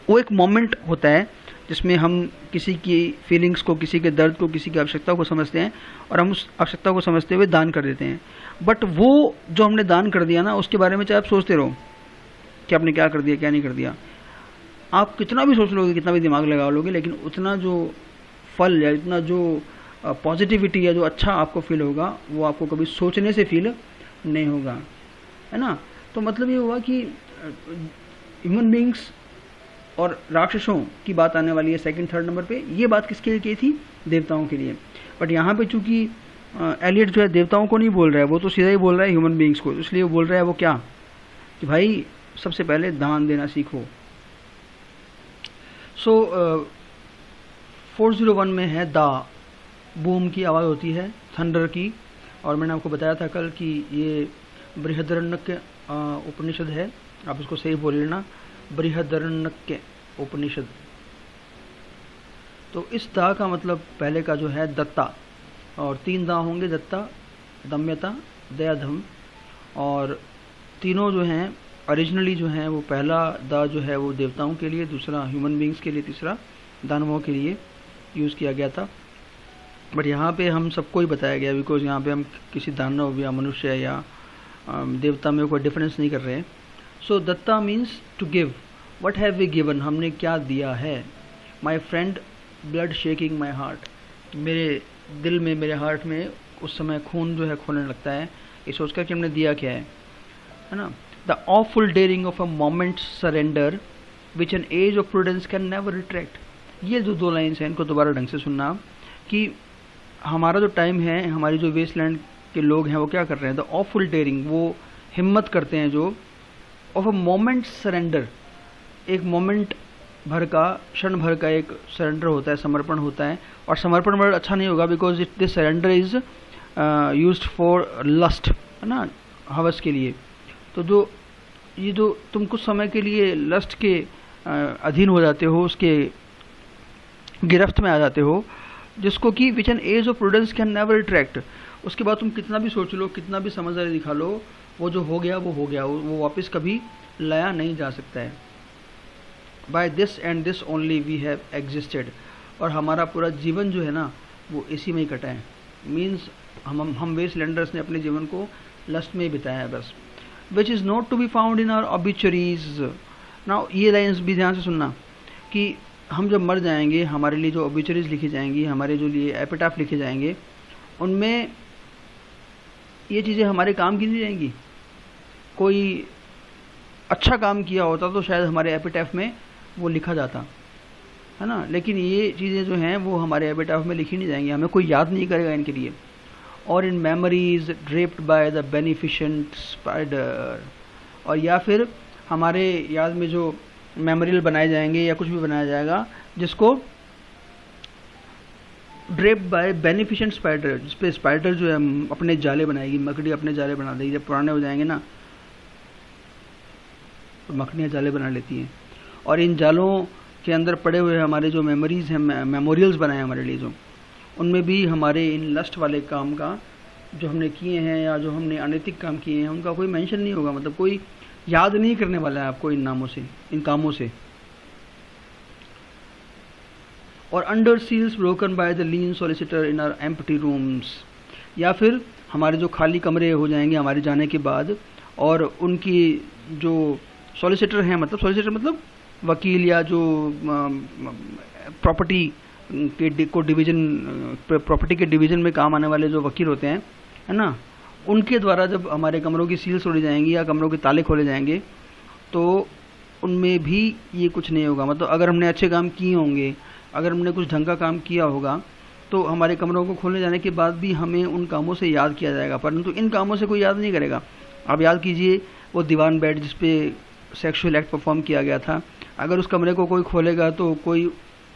वो एक मोमेंट होता है जिसमें हम किसी की फीलिंग्स को, किसी के दर्द को, किसी की आवश्यकता को समझते हैं और हम उस आवश्यकता को समझते हुए दान कर देते हैं। बट वो जो हमने दान कर दिया ना, उसके बारे में चाहे आप सोचते रहो कि आपने क्या कर दिया, क्या नहीं कर दिया। आप कितना भी सोच लोगे, कितना भी दिमाग लगा लोगे, लेकिन उतना जो फल या इतना जो पॉजिटिविटी या जो अच्छा आपको फील होगा वो आपको कभी सोचने से फील नहीं होगा, है ना। तो मतलब ये हुआ कि ह्यूमन बींग्स और राक्षसों की बात आने वाली है सेकंड थर्ड नंबर पे। ये बात किसके लिए की थी, देवताओं के लिए। बट यहाँ पे चूंकि एलियट जो है देवताओं को नहीं बोल रहा है, वो तो सीधा ही बोल रहा है ह्यूमन बींग्स को। इसलिए वो बोल रहा है वो क्या, कि भाई सबसे पहले दान देना सीखो। सो 401 में है दा, बूम की आवाज़ होती है, थंडर की। और मैंने आपको बताया था कल कि ये बृहदरण्यक उपनिषद है, आप इसको सही बोल लेना, बृहदरण्यक उपनिषद। तो इस दा का मतलब पहले का जो है दत्ता, और 3 दा होंगे, दत्ता, दम्यता, दयाधम। और तीनों जो हैं ओरिजिनली जो हैं वो पहला दा जो है वो देवताओं के लिए, दूसरा ह्यूमन बींग्स के लिए, तीसरा दानवों के लिए यूज़ किया गया था। बट यहाँ पे हम सबको ही बताया गया, बिकॉज यहाँ पे हम किसी दानव या मनुष्य या देवता में कोई डिफरेंस नहीं कर रहे हैं। सो दत्ता means to give. What have we given, हमने क्या दिया है। My friend, blood shaking my heart, मेरे दिल में, मेरे हार्ट में उस समय खून जो है खोलने लगता है ये सोचकर कि हमने दिया क्या है ना। The awful daring of a moment surrender which an age of prudence can never retract. ये जो 2 लाइन्स हैं इनको दोबारा ढंग से सुनना, कि हमारा जो टाइम है, हमारी जो वेस्टलैंड के लोग हैं वो क्या कर रहे हैं, द ऑफुल डेयरिंग, वो हिम्मत करते हैं जो, ऑफ अ मोमेंट सरेंडर, एक मोमेंट भर का, क्षण भर का एक सरेंडर होता है, समर्पण होता है। और समर्पण वर्ड अच्छा नहीं होगा, because it this surrender is used for lust, है ना, हवस के लिए। तो जो ये जो तुम कुछ समय के लिए लस्ट के अधीन हो जाते हो, उसके गिरफ्त में आ जाते हो, जिसको कि which an age of prudence can never retract. उसके बाद तुम कितना भी सोच लो, कितना भी समझदारी दिखा लो, वो जो हो गया वो हो गया, वो वापस कभी लाया नहीं जा सकता है। By this and this only we have existed, और हमारा पूरा जीवन जो है ना वो इसी में ही कटा है। मीन्स हम वेस्टलैंडर्स ने अपने जीवन को लस्ट में ही बिताया है बस। Which is not to be found in our obituaries. Now ये लाइन्स भी ध्यान से सुनना, कि हम जब मर जाएंगे, हमारे लिए जो ऑबिचुरीज लिखी जाएंगी, हमारे जो लिए एपिटाफ लिखे जाएंगे, उनमें ये चीज़ें हमारे काम की नहीं जाएंगी। कोई अच्छा काम किया होता तो शायद हमारे एपिटाफ में वो लिखा जाता, है ना। लेकिन ये चीज़ें जो हैं वो हमारे एपिटाफ में लिखी नहीं जाएंगी, हमें कोई याद नहीं करेगा इनके लिए। और in memories draped by the beneficent spider, और या फिर हमारे याद में जो मेमोरियल बनाए जाएंगे या कुछ भी बनाया जाएगा जिसको ड्रेप्ड बाय बेनिफिशेंट स्पाइडर, जिस पे स्पाइडर जो है अपने जाले बनाएगी, मकड़ी अपने जाले बना देगी। जब पुराने हो जाएंगे ना तो मकड़ियाँ जाले बना लेती हैं, और इन जालों के अंदर पड़े हुए हमारे जो मेमोरीज हैं, मेमोरियल्स बनाए हमारे लिए जो, उनमें भी हमारे इन लस्ट वाले काम का जो हमने किए हैं या जो हमने अनैतिक काम किए हैं उनका कोई मेंशन नहीं होगा। मतलब कोई याद नहीं करने वाला है आपको इन नामों से, इन कामों से। और under seals broken by the lean solicitor in our empty rooms, या फिर हमारे जो खाली कमरे हो जाएंगे हमारे जाने के बाद, और उनकी जो सॉलिसिटर हैं, मतलब सॉलिसिटर मतलब वकील या जो प्रॉपर्टी को डिवीजन, प्रॉपर्टी के डिवीजन में काम आने वाले जो वकील होते हैं, है ना, उनके द्वारा जब हमारे कमरों की सील्स तोड़ी जाएंगी या कमरों के ताले खोले जाएंगे, तो उनमें भी ये कुछ नहीं होगा। मतलब अगर हमने अच्छे काम किए होंगे, अगर हमने कुछ ढंग का काम किया होगा, तो हमारे कमरों को खोलने जाने के बाद भी हमें उन कामों से याद किया जाएगा, परंतु इन कामों से कोई याद नहीं करेगा। आप याद कीजिए वो दीवान बेड जिस पे सेक्सुअल एक्ट परफॉर्म किया गया था, अगर उस कमरे को कोई खोलेगा तो कोई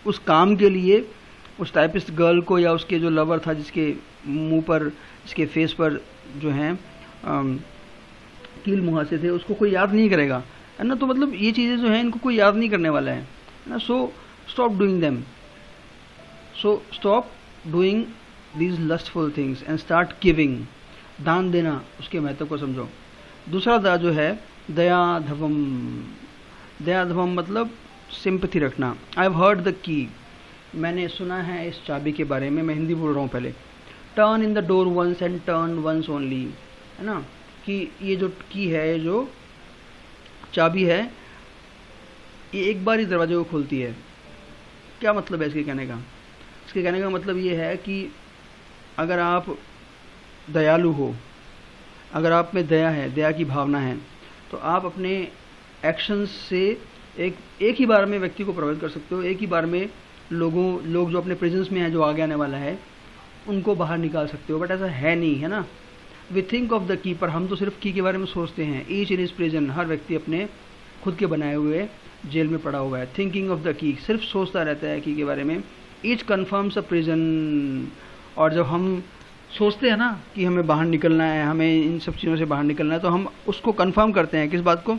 उस काम के लिए उस टाइपिस्ट गर्ल को या उसके जो लवर था जिसके मुंह पर, जिसके फेस पर जो हैं कील मुहासे थे, उसको कोई याद नहीं करेगा, है ना। तो मतलब ये चीज़ें जो हैं इनको कोई याद नहीं करने वाला है ना। So stop doing them, so stop doing these lustful things and start giving. दान देना, उसके महत्व को समझो। दूसरा दा जो है दयाधवम। दयाधवम मतलब सिंपैथी रखना। I have heard the key, मैंने सुना है इस चाबी के बारे में, मैं हिंदी बोल रहा हूँ पहले। Turn in the door once and turn once only, है ना, कि ये जो की है, जो चाबी है, ये एक बार ही दरवाजे को खोलती है। क्या मतलब है इसके कहने का? इसके कहने का मतलब ये है कि अगर आप दयालु हो, अगर आप में दया है, दया की भावना है, तो आप अपने एक्शंस से एक ही बार में व्यक्ति को प्रभावित कर सकते हो। एक ही बार में लोग जो अपने प्रेजेंस में है, जो आगे आने वाला है, उनको बाहर निकाल सकते हो। बट ऐसा है नहीं, है ना। We think of the key, पर हम तो सिर्फ की के बारे में सोचते हैं। ईच इन इज प्रिजन, हर व्यक्ति अपने खुद के बनाए हुए जेल में पड़ा हुआ है। थिंकिंग ऑफ द की, सिर्फ सोचता रहता है की के बारे में। ईच कन्फर्म्स अ प्रिजन, और जब हम सोचते हैं ना कि हमें बाहर निकलना है, हमें इन सब चीज़ों से बाहर निकलना है, तो हम उसको कंफर्म करते हैं। किस बात को?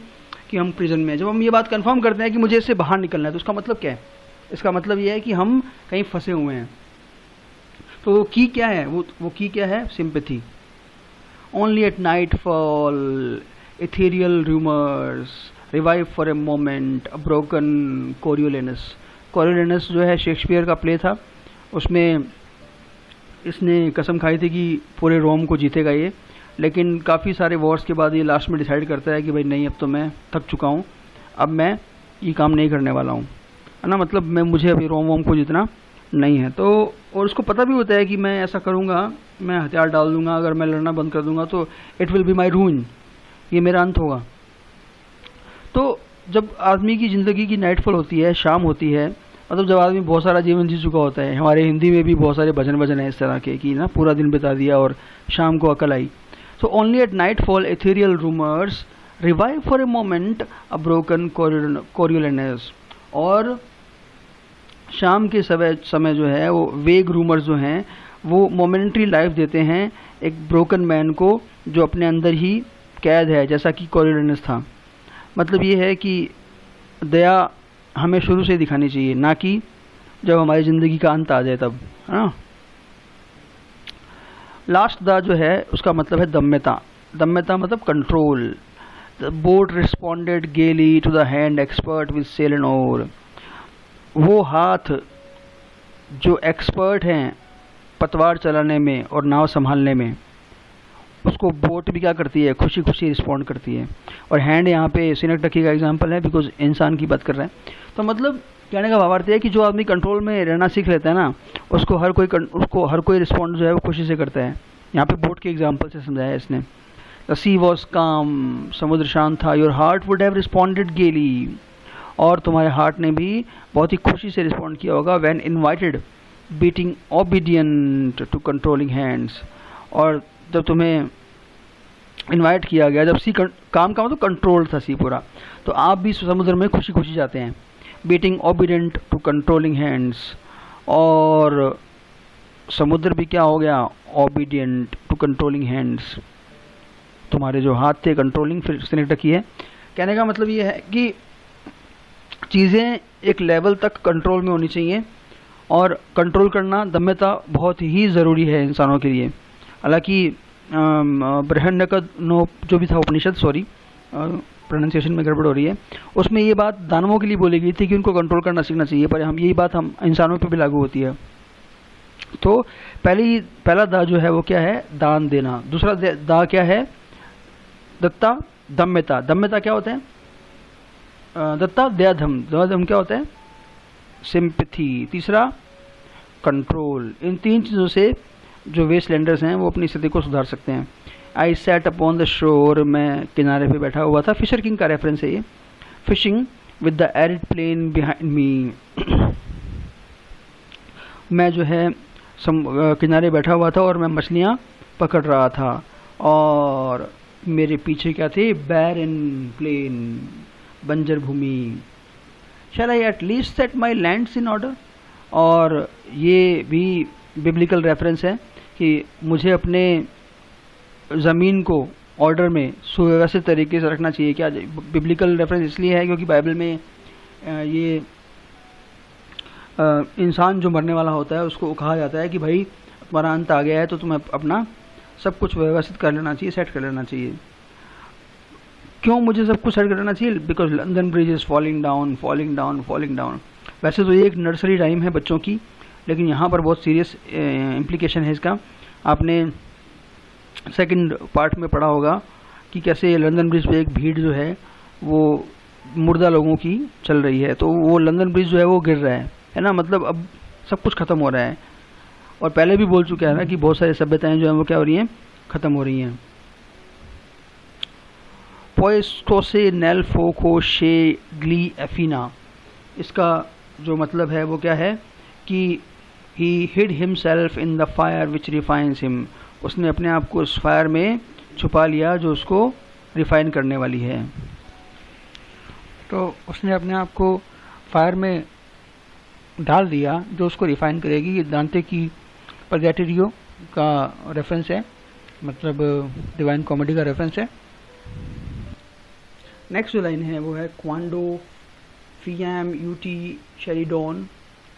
कि हम प्रिजन में हैं। जब हम ये बात कंफर्म करते हैं कि मुझे इससे बाहर निकलना है, तो उसका मतलब क्या है? इसका मतलब ये है कि हम कहीं फंसे हुए हैं। तो वो की क्या है? वो की क्या है? Sympathy. Only at night fall ethereal rumors revive for a moment a broken Coriolanus। Coriolanus जो है शेक्सपियर का प्ले था, उसमें इसने कसम खाई थी कि पूरे रोम को जीतेगा ये, लेकिन काफ़ी सारे वॉर्स के बाद ये लास्ट में डिसाइड करता है कि भाई नहीं, अब तो मैं थक चुका हूँ, अब मैं ये काम नहीं करने वाला हूँ, है ना। मतलब मुझे अभी रोम को जीतना नहीं है। तो और उसको पता भी होता है कि मैं ऐसा करूँगा, मैं हथियार डाल दूंगा, अगर मैं लड़ना बंद कर दूंगा तो इट विल बी माई रूइन, ये मेरा अंत होगा। तो जब आदमी की ज़िंदगी की नाइटफॉल होती है, शाम होती है, मतलब जब आदमी बहुत सारा जीवन जी चुका होता है, हमारे हिंदी में भी बहुत सारे भजन है इस तरह के कि ना पूरा दिन बिता दिया और शाम को अकल आई। तो only at nightfall ethereal rumours revive for a moment a broken Coriolanus. और शाम के समय जो है वो वेग रूमर्स जो हैं वो मोमेंट्री लाइफ देते हैं एक ब्रोकन मैन को, जो अपने अंदर ही कैद है, जैसा कि कोरियोलेनस था। मतलब ये है कि दया हमें शुरू से दिखानी चाहिए, ना कि जब हमारी ज़िंदगी का अंत आ जाए तब, है ना। लास्ट दा जो है उसका मतलब है दम्यता। दम्यता मतलब control. The boat responded gaily to the hand expert with sail and oar. वो हाथ जो एक्सपर्ट हैं पतवार चलाने में और नाव संभालने में, उसको बोट भी क्या करती है? खुशी खुशी रिस्पॉन्ड करती है। और हैंड यहाँ पे सिनेक्टकी का एग्जांपल है, बिकॉज इंसान की बात कर रहे हैं। तो मतलब कहने का भावार्थ है कि जो आदमी कंट्रोल में रहना सीख लेता है ना, उसको हर कोई रिस्पॉन्ड जो है वो खुशी से करता है। यहाँ पे बोट के एग्जाम्पल से समझाया है इसने। द सी वॉज काम, समुद्र शांत था। Your heart would have responded गेली, और तुम्हारे हार्ट ने भी बहुत ही खुशी से रिस्पॉन्ड किया होगा। When invited beating obedient to controlling hands, और जब तुम्हें इनवाइट किया गया, जब सी काम का मतलब कंट्रोल था सी पूरा, तो आप भी समुद्र में खुशी खुशी जाते हैं। Beating obedient to controlling hands, और समुद्र भी क्या हो गया? Obedient to controlling hands. तुम्हारे जो हाथ थे कंट्रोलिंग, फिर सिनेक्ट की है। कहने का मतलब ये है कि चीज़ें एक लेवल तक कंट्रोल में होनी चाहिए, और कंट्रोल करना, दम्यता बहुत ही ज़रूरी है इंसानों के लिए। हालांकि बृहन्नकनो जो भी था उपनिषद, सॉरी प्रोनाउंसिएशन में गड़बड़ हो रही है, उसमें ये बात दानवों के लिए बोली गई थी कि उनको कंट्रोल करना सीखना चाहिए, पर यही बात हम इंसानों पे भी लागू होती है। तो पहला दा जो है वो क्या है? दान देना। दूसरा दा क्या है? दत्ता, दम्यता। दम्यता क्या होता है? दत्ता, दयाधम। दयाधम क्या होता है? सिंपैथी। तीसरा कंट्रोल। इन तीन चीज़ों से जो वेस्टलैंडर्स हैं वो अपनी स्थिति को सुधार सकते हैं। I sat upon the shore, मैं किनारे पे बैठा हुआ था। फिशर किंग का रेफरेंस है ये। Fishing with the arid plain behind me. मैं जो है किनारे बैठा हुआ था और मैं मछलियाँ पकड़ रहा था और मेरे पीछे क्या थे, barren plain, बंजर भूमि. Shall I at least set my lands in order? और ये भी बिब्लिकल रेफरेंस है कि मुझे अपने ज़मीन को ऑर्डर में सुव्यवस्थित तरीके से रखना चाहिए. क्या बिब्लिकल रेफरेंस इसलिए है क्योंकि बाइबल में ये इंसान जो मरने वाला होता है उसको कहा जाता है कि भाई तुम्हारा अंत आ गया है तो तुम्हें अपना सब कुछ व्यवस्थित कर लेना चाहिए, सेट कर लेना चाहिए. क्यों मुझे सब कुछ सेट कर लेना चाहिए? Because London bridge is falling down, falling down, falling down. वैसे तो ये एक नर्सरी राइम है बच्चों की, लेकिन यहाँ पर बहुत सीरियस इम्प्लीकेशन है इसका. आपने सेकंड पार्ट में पढ़ा होगा कि कैसे लंदन ब्रिज पे एक भीड़ जो है वो मुर्दा लोगों की चल रही है, तो वो लंदन ब्रिज जो है वो गिर रहा है ना. मतलब अब सब कुछ ख़त्म हो रहा है. और पहले भी बोल चुका है ना कि बहुत सारी सभ्यताएं जो हैं वो क्या हो रही हैं, ख़त्म हो रही हैं. पोएस्टोसे नेल फोको शे ग्ली एफिना, इसका जो मतलब है वो क्या है कि he hid himself in the fire which refines him, उसने अपने आप को उस फायर में छुपा लिया जो उसको रिफाइन करने वाली है. तो उसने अपने आप को फायर में डाल दिया जो उसको रिफाइन करेगी. ये दांते की परगैटेरियो का रेफरेंस है, मतलब डिवाइन कॉमेडी का रेफरेंस है. नेक्स्ट जो लाइन है वो है क्वांडो फियम यूटी शेरिडोन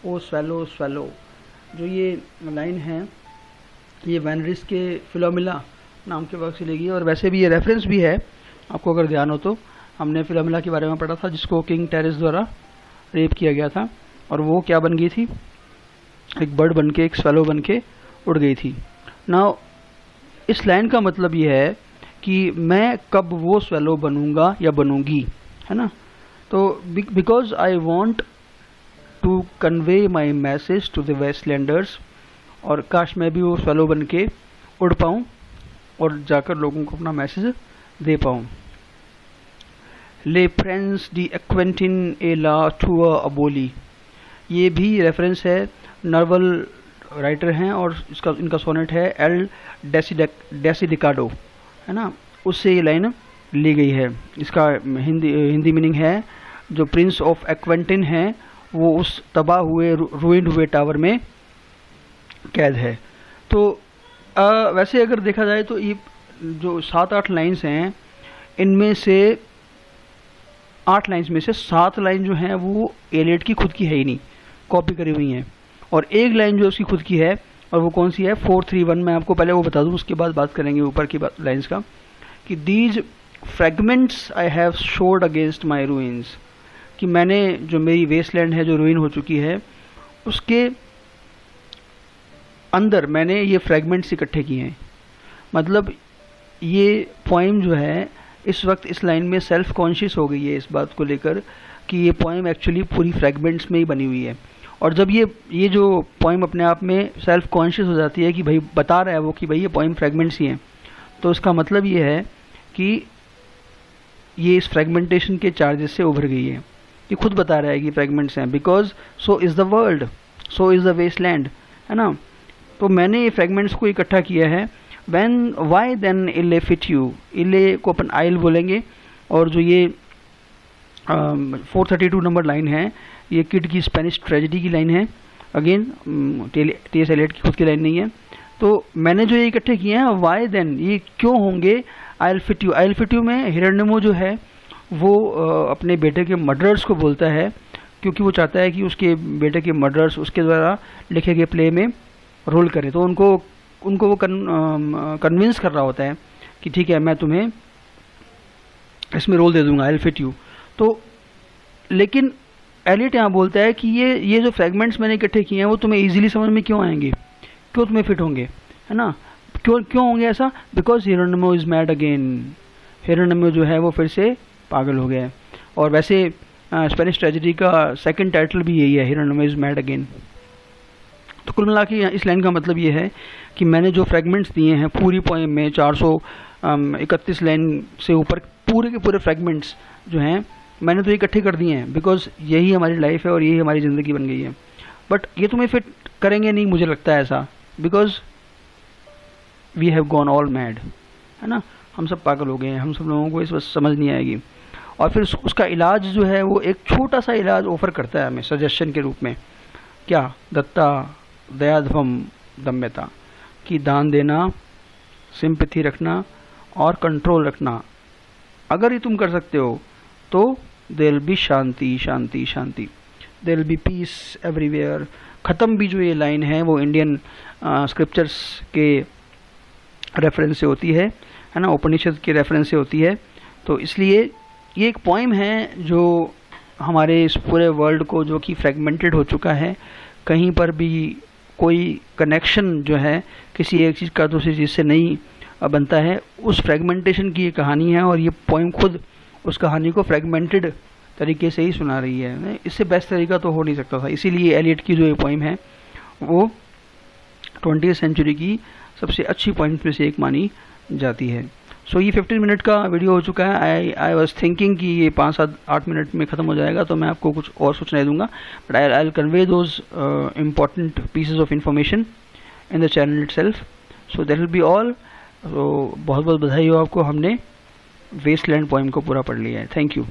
ओ स्वेलो स्वेलो. जो ये लाइन है ये वैनरिस के फिलोमिला नाम के वर्क से लेगी और वैसे भी ये रेफरेंस भी है. आपको अगर ध्यान हो तो हमने फिलोमिला के बारे में पढ़ा था जिसको किंग टेरेस द्वारा रेप किया गया था और वो क्या बन गई थी, एक बर्ड बन के, एक स्वेलो बन के उड़ गई थी. नाउ इस लाइन का मतलब ये है कि मैं कब वो स्वेलो बनूंगा या बनूंगी, है ना. तो because I want to convey my message to the westlanders, और काश मैं भी वो स्वेलो बन के उड़ पाऊँ और जाकर लोगों को अपना मैसेज दे पाऊँ. ले प्रेंस डी एक्वेंटिन ए ला टूअ अबोली, ये भी रेफरेंस है. नर्वल राइटर हैं और इनका सोनेट है एल डेसिडिकाडो, है ना, उससे ये लाइन ली गई है. इसका हिंदी मीनिंग है जो प्रिंस ऑफ एक्वेंटिन है वो उस तबाह हुए रूइंड हुए टावर में कैद है. तो वैसे अगर देखा जाए तो ये जो 7-8 लाइन्स हैं इनमें से 8 लाइन्स में से 7 लाइन जो हैं वो एलियट की खुद की है ही नहीं, कॉपी करी हुई हैं. और एक लाइन जो उसकी खुद की है और वो कौन सी है, 431. मैं आपको पहले वो बता दूं उसके बाद बात करेंगे ऊपर की लाइन्स का, कि these fragments I have showed against my ruins, कि मैंने जो मेरी वेस्टलैंड है जो रूइन हो चुकी है उसके अंदर मैंने ये फ्रेगमेंट्स इकट्ठे किए हैं. मतलब ये पोइम जो है इस वक्त इस लाइन में सेल्फ कॉन्शियस हो गई है इस बात को लेकर कि ये पोइम एक्चुअली पूरी फ्रेगमेंट्स में ही बनी हुई है. और जब ये जो पोइम अपने आप में सेल्फ कॉन्शियस हो जाती है कि भाई बता रहा है वो कि भाई ये पोइम फ्रेगमेंट्स ही हैं, तो इसका मतलब ये है कि ये इस फ्रेगमेंटेशन के चार्जेस से उभर गई है. ये खुद बता रहा है कि फ्रेगमेंट्स हैं, because so is the world, so is the wasteland, है ना. तो मैंने ये फ्रेगमेंट्स को इकट्ठा किया है. व्हेन वाई देन इले फिट यू, इले को अपन आइल बोलेंगे. और जो ये 432 नंबर लाइन है ये किड की स्पेनिश ट्रेजेडी की लाइन है. Again T.S.. एलियट की खुद की लाइन नहीं है. तो मैंने जो ये इकट्ठे किए हैं वाई देन, ये क्यों होंगे, I will fit you. I will fit you में हिरण्यमु जो है वो अपने बेटे के मर्डरर्स को बोलता है क्योंकि वो चाहता है कि उसके बेटे के मर्डरर्स उसके द्वारा लिखे गए प्ले में रोल करें. तो उनको वो कन्विंस कर रहा होता है कि ठीक है मैं तुम्हें इसमें रोल दे दूंगा, आई विल फिट यू. तो लेकिन एलियट यहाँ बोलता है कि ये जो फ्रेगमेंट्स मैंने इकट्ठे किए हैं वो तुम्हें इजीली समझ में क्यों आएंगे, क्यों तुम्हें फिट होंगे, है ना. क्यों होंगे ऐसा, बिकॉज हिरण्यमु इज मैड अगेन, हिरण्यमु जो है वो फिर से पागल हो गया है. और वैसे स्पेनिश ट्रेजेडी का सेकंड टाइटल भी यही है, हिरण्यमु इज मैड अगेन. तो कुल मिला के इस लाइन का मतलब ये है कि मैंने जो फ्रेगमेंट्स दिए हैं पूरी पोएम में 431 लाइन से ऊपर पूरे के पूरे फ्रेगमेंट्स जो हैं मैंने तो इकट्ठे कर दिए हैं बिकॉज यही हमारी लाइफ है और यही हमारी ज़िंदगी बन गई है, बट ये तुम्हें फिट करेंगे नहीं, मुझे लगता है ऐसा, because we have gone all mad, है ना, हम सब पागल हो गए हैं, हम सब लोगों को इस बस समझ नहीं आएगी। और फिर उसका इलाज जो है वो एक छोटा सा इलाज ऑफ़र करता है हमें सजेशन के रूप में, क्या, दत्ता दयाध्वम दम्यता, कि दान देना, सिंपैथी रखना और कंट्रोल रखना। अगर ये तुम कर सकते हो तो there will be shanti shanti shanti, there will be peace everywhere. ख़त्म भी जो ये लाइन है वो इंडियन स्क्रिप्चर्स के रेफरेंस से होती है ना, उपनिषद के रेफरेंस से होती है। तो इसलिए ये एक पोइम है जो हमारे इस पूरे वर्ल्ड को, जो कि फ्रेगमेंटेड हो चुका है, कहीं पर भी कोई कनेक्शन जो है किसी एक चीज़ का दूसरी चीज़ से नहीं बनता है, उस फ्रेगमेंटेशन की ये कहानी है। और ये पोइम खुद उस कहानी को फ्रेगमेंटेड तरीके से ही सुना रही है, इससे बेस्ट तरीका तो हो नहीं सकता था। इसीलिए एलियट की जो ये पोइम है वो 20वीं सेंचुरी की सबसे अच्छी पोइम्स में से एक मानी जाती है। सो ये 15 मिनट का वीडियो हो चुका है। आई वॉज थिंकिंग कि ये 5-8 मिनट में ख़त्म हो जाएगा, तो मैं आपको कुछ और सूचनाएं दूंगा, but I will convey those important pieces of information in the channel itself. So that will be all. तो बहुत बहुत बधाई हो आपको, हमने वेस्टलैंड पोइम को पूरा पढ़ लिया है। Thank you.